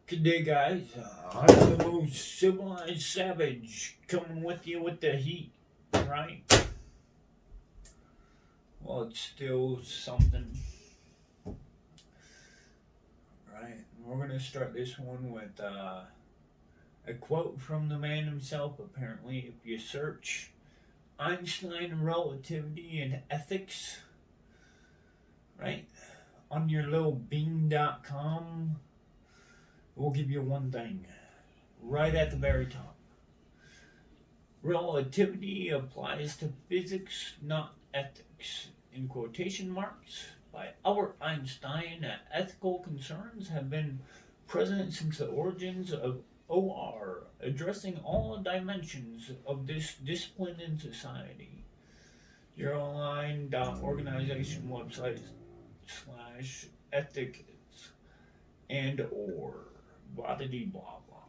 Good day, guys. I'm the most civilized savage coming with you with the heat, right? Well, it's still something, right? We're going to start this one with a quote from the man himself, apparently. If you search Einstein relativity and ethics, right, on your little bean.com, we'll give you one thing right at the very top. Relativity applies to physics, not ethics. In quotation marks, by Albert Einstein, ethical concerns have been present since the origins of OR, addressing all dimensions of this discipline in society. Euroline.organization website slash ethics and or blah blah blah blah.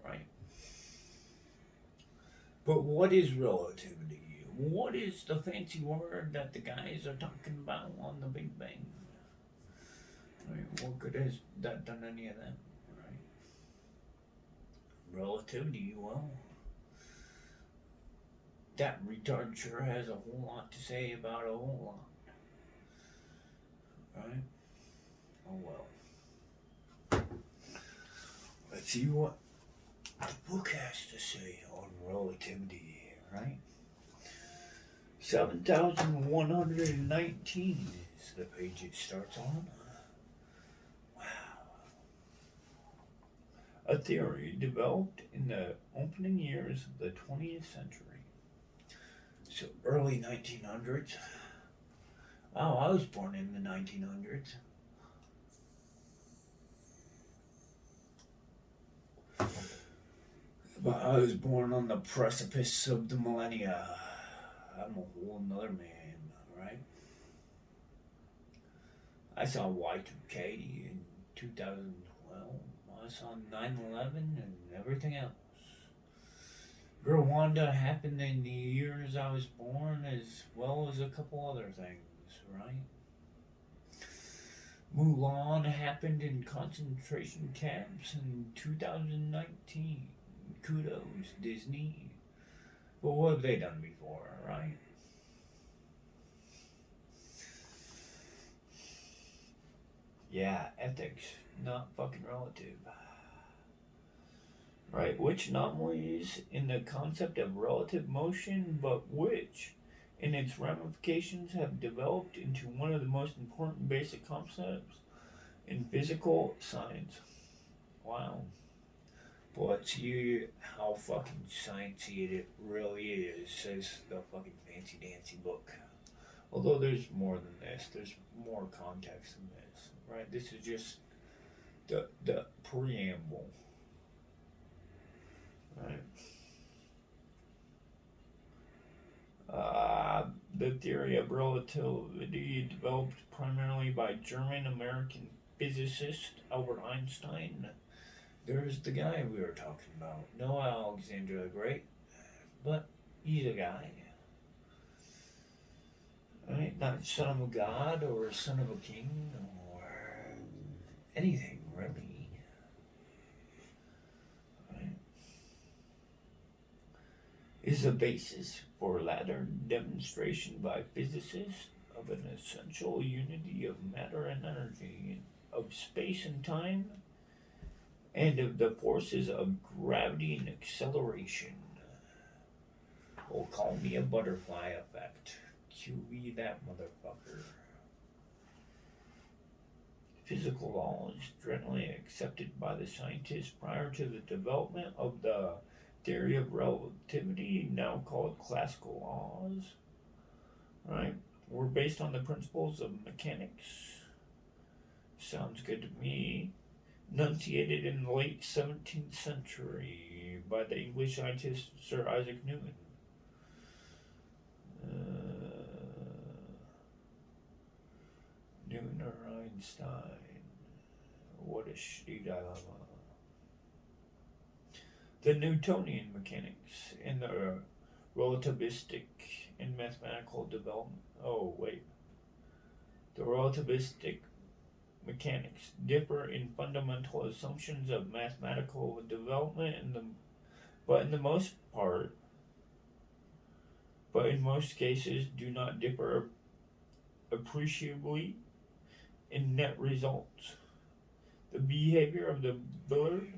Right. But what is relativity? What is the fancy word that the guys are talking about on the Big Bang? I mean, what good has that done any of that? Right? Relativity, well, that retard sure has a whole lot to say about a whole lot. Right? Oh well. Let's see what the book has to say on relativity, right? 7,119 is the page it starts on. Wow. A theory developed in the opening years of the 20th century. So early 1900s. Oh, I was born in the 1900s. But I was born on the precipice of the millennia. I'm a whole nother man, right? I saw Y2K in 2012. I saw 9/11 and everything else. Rwanda happened in the years I was born, as well as a couple other things, right? Mulan happened in concentration camps in 2019. Kudos, Disney. But what have they done before, right? Yeah, ethics, not fucking relative. Right? Which anomalies in the concept of relative motion, but which, in its ramifications, have developed into one of the most important basic concepts in physical science. Wow. But let's see how fucking sciencey it really is, says the fucking fancy dancy book. Although there's more than this, there's more context than this, right? This is just the preamble, right? The theory of relativity developed primarily by German American physicist Albert Einstein. There's the guy we were talking about, Noah Alexander the Great, but he's a guy, right? Not son of a god or son of a king or anything really, right? Is the basis for later demonstration by physicists of an essential unity of matter and energy, of space and time, and of the forces of gravity and acceleration. Well, call me a butterfly effect. QE that motherfucker. Physical laws generally accepted by the scientists prior to the development of the theory of relativity, now called classical laws, right, were based on the principles of mechanics. Sounds good to me. Enunciated in the late 17th century by the English scientist Sir Isaac Newton. Newton or Einstein. What a shitty dilemma. The Newtonian mechanics and the relativistic and mathematical development. Oh, wait. The relativistic mechanics differ in fundamental assumptions of mathematical development, but in the most part, but in most cases do not differ appreciably in net results. The behavior of the billiard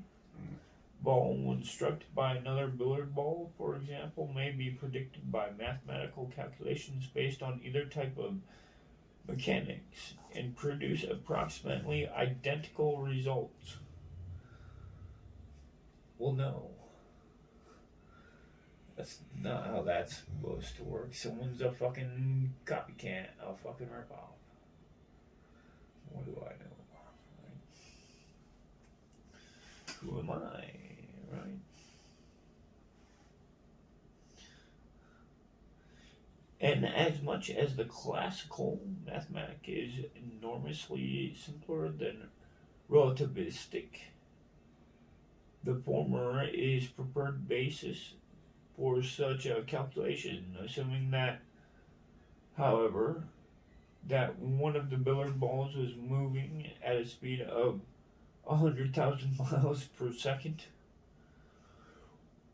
ball when struck by another billiard ball, for example, may be predicted by mathematical calculations based on either type of mechanics and produce approximately identical results. Well, no. That's not how that's supposed to work. Someone's a fucking copycat, a fucking ripoff. What do I know? Right? Who am I? Right? And as much as the classical mathematic is enormously simpler than relativistic, the former is preferred basis for such a calculation, assuming that, however, that one of the billiard balls was moving at a speed of 100,000 miles per second.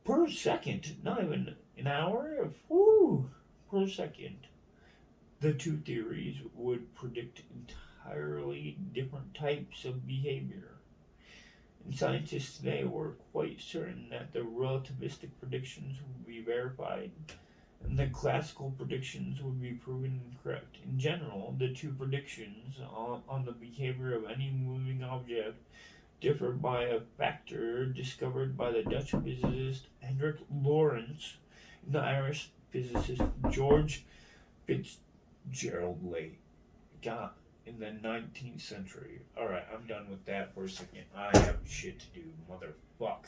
Per second, not even an hour. Whoo! Per second. The two theories would predict entirely different types of behavior. And scientists today were quite certain that the relativistic predictions would be verified and the classical predictions would be proven incorrect. In general, the two predictions on the behavior of any moving object differ by a factor discovered by the Dutch physicist Hendrik Lorentz and the Irish physicist George Fitzgerald Late got in the 19th century. Alright, I'm done with that for a second. I have shit to do, motherfuck.